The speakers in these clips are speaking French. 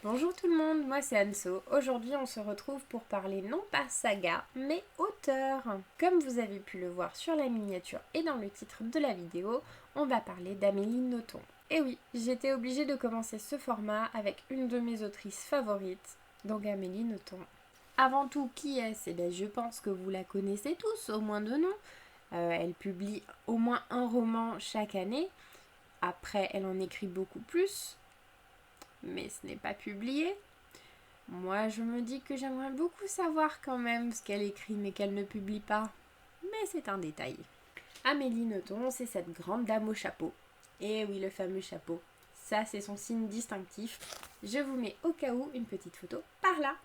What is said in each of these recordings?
Bonjour tout le monde, moi c'est Anso. Aujourd'hui on se retrouve pour parler non pas saga, mais auteur. Comme vous avez pu le voir sur la miniature et dans le titre de la vidéo, on va parler d'Amélie Nothomb. Et oui, j'étais obligée de commencer ce format avec une de mes autrices favorites, donc Amélie Nothomb. Avant tout, qui est-ce? Eh bien, je pense que vous la connaissez tous, au moins de nom. Elle publie au moins un roman chaque année. Après, elle en écrit beaucoup plus, mais ce n'est pas publié. Moi, je me dis que j'aimerais beaucoup savoir quand même ce qu'elle écrit, mais qu'elle ne publie pas. Mais c'est un détail. Amélie Nothomb, c'est cette grande dame au chapeau. Et oui, le fameux chapeau. Ça, c'est son signe distinctif. Je vous mets au cas où une petite photo par là.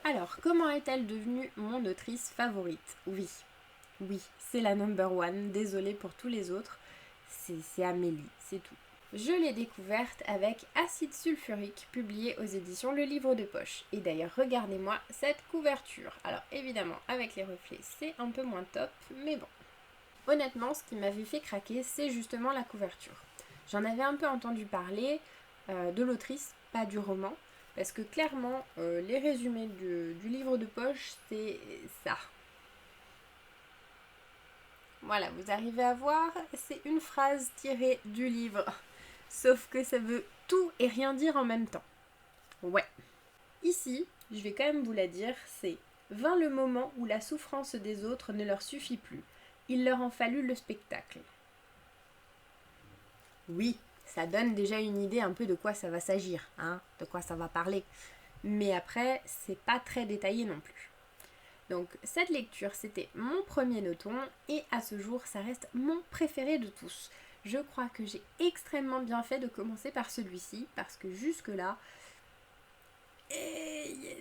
Alors, comment est-elle devenue mon autrice favorite? Oui, c'est la number one. Désolée pour tous les autres. C'est Amélie, c'est tout. Je l'ai découverte avec Acide sulfurique, publié aux éditions Le Livre de Poche. Et d'ailleurs, regardez-moi cette couverture. Alors évidemment, avec les reflets, c'est un peu moins top, mais bon. Honnêtement, ce qui m'avait fait craquer, c'est justement la couverture. J'en avais un peu entendu parler de l'autrice, pas du roman, parce que clairement, les résumés du livre de poche, c'est ça. Voilà, vous arrivez à voir, c'est une phrase tirée du livre. Sauf que ça veut tout et rien dire en même temps. Ouais. Ici, je vais quand même vous la dire, c'est vint le moment où la souffrance des autres ne leur suffit plus. Il leur en fallut le spectacle. Oui, ça donne déjà une idée un peu de quoi ça va s'agir, hein, de quoi ça va parler. Mais après, c'est pas très détaillé non plus. Donc cette lecture, c'était mon premier Nothomb et à ce jour, ça reste mon préféré de tous. Je crois que j'ai extrêmement bien fait de commencer par celui-ci parce que jusque-là,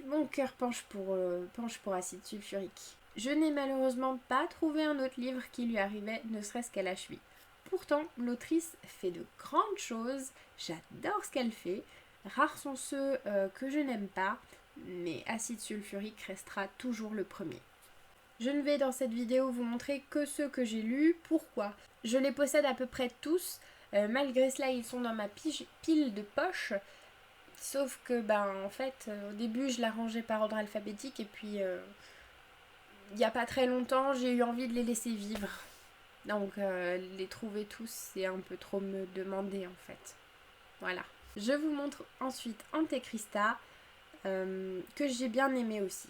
mon cœur penche pour Acide sulfurique. Je n'ai malheureusement pas trouvé un autre livre qui lui arrivait, ne serait-ce qu'à la cheville. Pourtant, l'autrice fait de grandes choses, j'adore ce qu'elle fait. Rares sont ceux que je n'aime pas, mais Acide sulfurique restera toujours le premier. Je ne vais dans cette vidéo vous montrer que ceux que j'ai lus. Pourquoi? Je les possède à peu près tous. Malgré cela, ils sont dans ma pile de poche. Sauf que, en fait, au début, je la rangeais par ordre alphabétique. Et puis, il n'y a pas très longtemps, j'ai eu envie de les laisser vivre. Donc, les trouver tous, c'est un peu trop me demander, en fait. Voilà. Je vous montre ensuite Antekrista, que j'ai bien aimé aussi.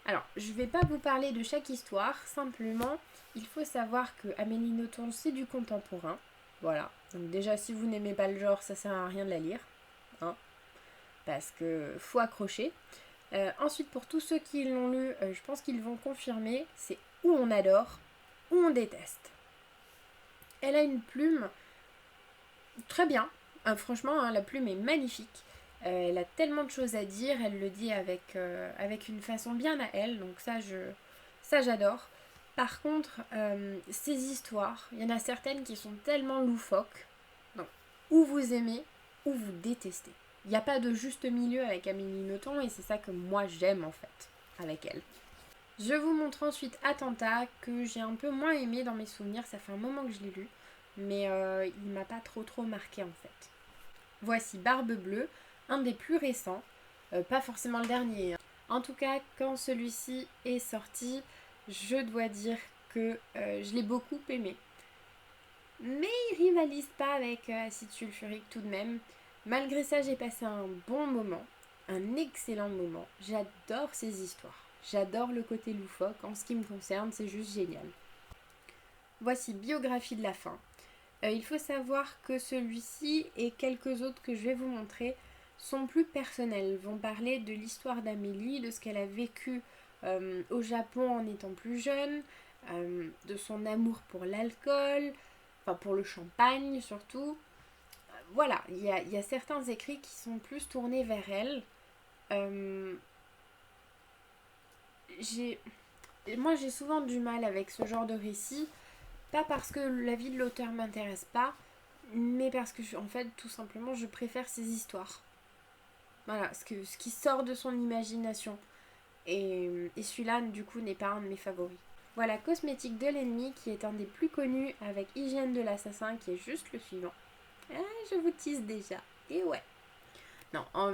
Alors, je ne vais pas vous parler de chaque histoire, simplement, il faut savoir que Amélie Nothomb, c'est du contemporain. Voilà. Donc déjà, si vous n'aimez pas le genre, ça sert à rien de la lire. Hein, parce que faut accrocher. Ensuite, pour tous ceux qui l'ont lu, je pense qu'ils vont confirmer, c'est où on adore, où on déteste. Elle a une plume très bien. Franchement, hein, la plume est magnifique. Elle a tellement de choses à dire, elle le dit avec une façon bien à elle, donc ça j'adore. Par contre, ces histoires, il y en a certaines qui sont tellement loufoques, donc ou vous aimez ou vous détestez. Il n'y a pas de juste milieu avec Amélie Nothomb et c'est ça que moi j'aime en fait avec elle. Je vous montre ensuite Attentat que j'ai un peu moins aimé dans mes souvenirs, ça fait un moment que je l'ai lu, mais il m'a pas trop marqué en fait. Voici Barbe Bleue, un des plus récents, pas forcément le dernier. Hein. En tout cas, quand celui-ci est sorti, je dois dire que je l'ai beaucoup aimé. Mais il rivalise pas avec Acide sulfurique tout de même. Malgré ça, j'ai passé un bon moment, un excellent moment. J'adore ces histoires. J'adore le côté loufoque. En ce qui me concerne, c'est juste génial. Voici Biographie de la faim. Il faut savoir que celui-ci et quelques autres que je vais vous montrer sont plus personnels, vont parler de l'histoire d'Amélie, de ce qu'elle a vécu au Japon en étant plus jeune, de son amour pour l'alcool, enfin pour le champagne surtout. Voilà, il y a certains écrits qui sont plus tournés vers elle. Moi j'ai souvent du mal avec ce genre de récit, pas parce que la vie de l'auteur m'intéresse pas, mais parce que en fait tout simplement je préfère ces histoires. Voilà, ce qui sort de son imagination. Et celui-là du coup n'est pas un de mes favoris. Voilà, Cosmétique de l'ennemi qui est un des plus connus avec Hygiène de l'assassin qui est juste le suivant. Ah, je vous tease déjà. Et ouais. Non, en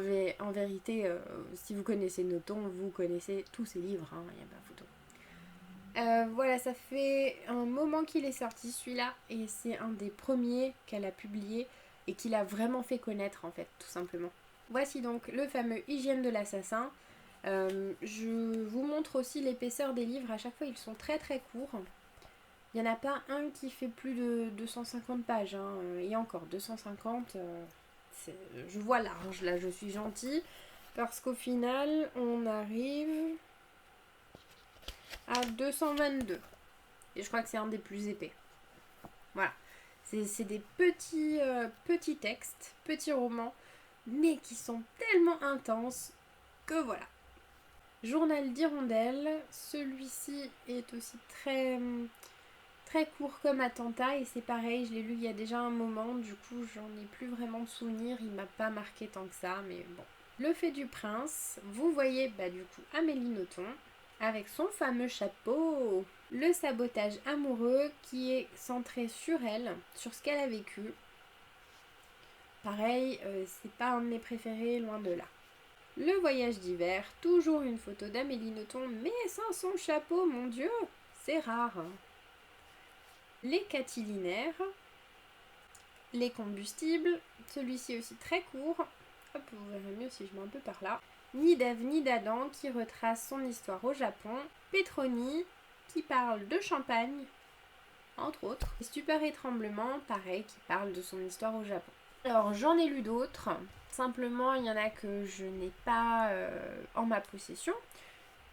vérité, si vous connaissez Nothomb, vous connaissez tous ses livres, hein, il n'y a pas photo. Voilà, ça fait un moment qu'il est sorti celui-là, et c'est un des premiers qu'elle a publié et qu'il a vraiment fait connaître en fait, tout simplement. Voici donc le fameux Hygiène de l'assassin. Je vous montre aussi l'épaisseur des livres, à chaque fois ils sont très très courts. Il n'y en a pas un qui fait plus de 250 pages, hein. Et encore 250, je vois large, là je suis gentille, parce qu'au final on arrive à 222. Et je crois que c'est un des plus épais. Voilà. C'est des petits textes, petits romans, mais qui sont tellement intenses que voilà. Journal d'Hirondelle, celui-ci est aussi très court comme Attentat et c'est pareil, je l'ai lu il y a déjà un moment, du coup j'en ai plus vraiment de souvenirs, il m'a pas marqué tant que ça, mais bon. Le fait du prince, vous voyez du coup Amélie Nothomb avec son fameux chapeau. Le sabotage amoureux qui est centré sur elle, sur ce qu'elle a vécu. Pareil, c'est pas un de mes préférés, loin de là. Le voyage d'hiver, toujours une photo d'Amélie Nothomb, mais sans son chapeau, mon Dieu, c'est rare. Les catilinaires, les combustibles, celui-ci aussi très court. Hop, vous verrez mieux si je mets un peu par là. Ni d'Ève ni d'Adam qui retrace son histoire au Japon. Petroni qui parle de champagne, entre autres. Et Stupeur et Tremblement, pareil, qui parle de son histoire au Japon. Alors j'en ai lu d'autres, simplement il y en a que je n'ai pas en ma possession,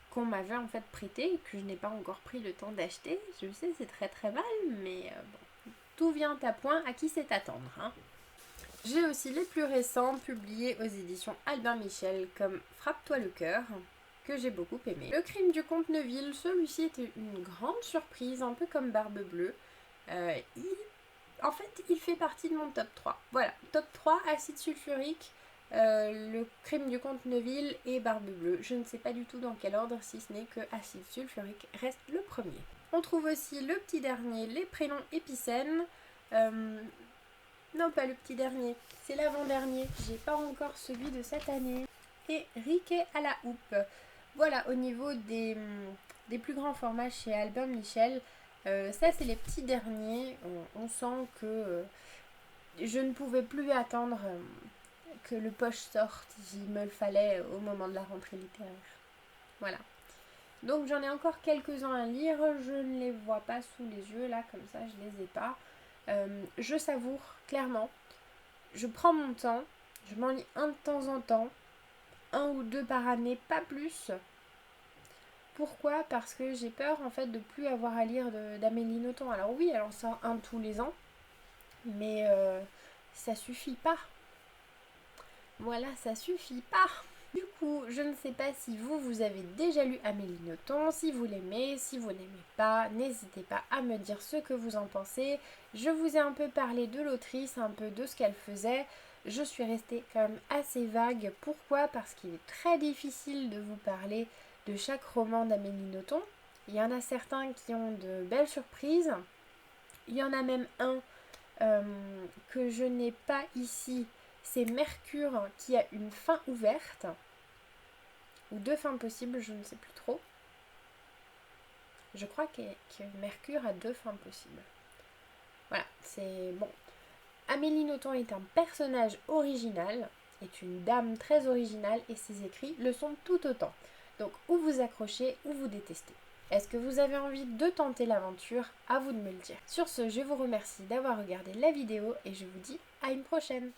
qu'on m'avait en fait prêté et que je n'ai pas encore pris le temps d'acheter. Je sais, c'est très très mal, mais bon, tout vient à point, à qui c'est attendre, hein. J'ai aussi les plus récents publiés aux éditions Albin Michel comme Frappe-toi le cœur, que j'ai beaucoup aimé. Le crime du comte Neuville, celui-ci était une grande surprise, un peu comme Barbe Bleue. En fait, il fait partie de mon top 3. Voilà, top 3, acide sulfurique, le crime du comte Neuville et Barbe Bleue. Je ne sais pas du tout dans quel ordre, si ce n'est que acide sulfurique reste le premier. On trouve aussi le petit dernier, les prénoms épicènes. Non, pas le petit dernier, c'est l'avant-dernier. J'ai pas encore celui de cette année. Et Riquet à la houppe. Voilà, au niveau des plus grands formats chez Albin Michel, ça c'est les petits derniers. On sent que je ne pouvais plus attendre que le poche sorte. Il me le fallait au moment de la rentrée littéraire. Voilà. Donc j'en ai encore quelques-uns à lire. Je ne les vois pas sous les yeux là, comme ça je les ai pas. Je savoure clairement. Je prends mon temps. Je m'en lis un de temps en temps. 1 ou 2 par année, pas plus. Pourquoi ? Parce que j'ai peur en fait de plus avoir à lire d'Amélie Nothomb. Alors oui, elle en sort un tous les ans, mais ça suffit pas. Voilà, ça suffit pas. Du coup, je ne sais pas si vous avez déjà lu Amélie Nothomb, si vous l'aimez, si vous n'aimez pas, n'hésitez pas à me dire ce que vous en pensez. Je vous ai un peu parlé de l'autrice, un peu de ce qu'elle faisait. Je suis restée quand même assez vague. Pourquoi ? Parce qu'il est très difficile de vous parler de chaque roman d'Amélie Nothomb. Il y en a certains qui ont de belles surprises. Il y en a même un que je n'ai pas ici. C'est Mercure qui a une fin ouverte. Ou 2 fins possibles, je ne sais plus trop. Je crois que Mercure a 2 fins possibles. Voilà, c'est bon. Amélie Nothomb est un personnage original, est une dame très originale et ses écrits le sont tout autant. Donc ou vous accrochez ou vous détestez. Est-ce que vous avez envie de tenter l'aventure ? À vous de me le dire. Sur ce, je vous remercie d'avoir regardé la vidéo et je vous dis à une prochaine.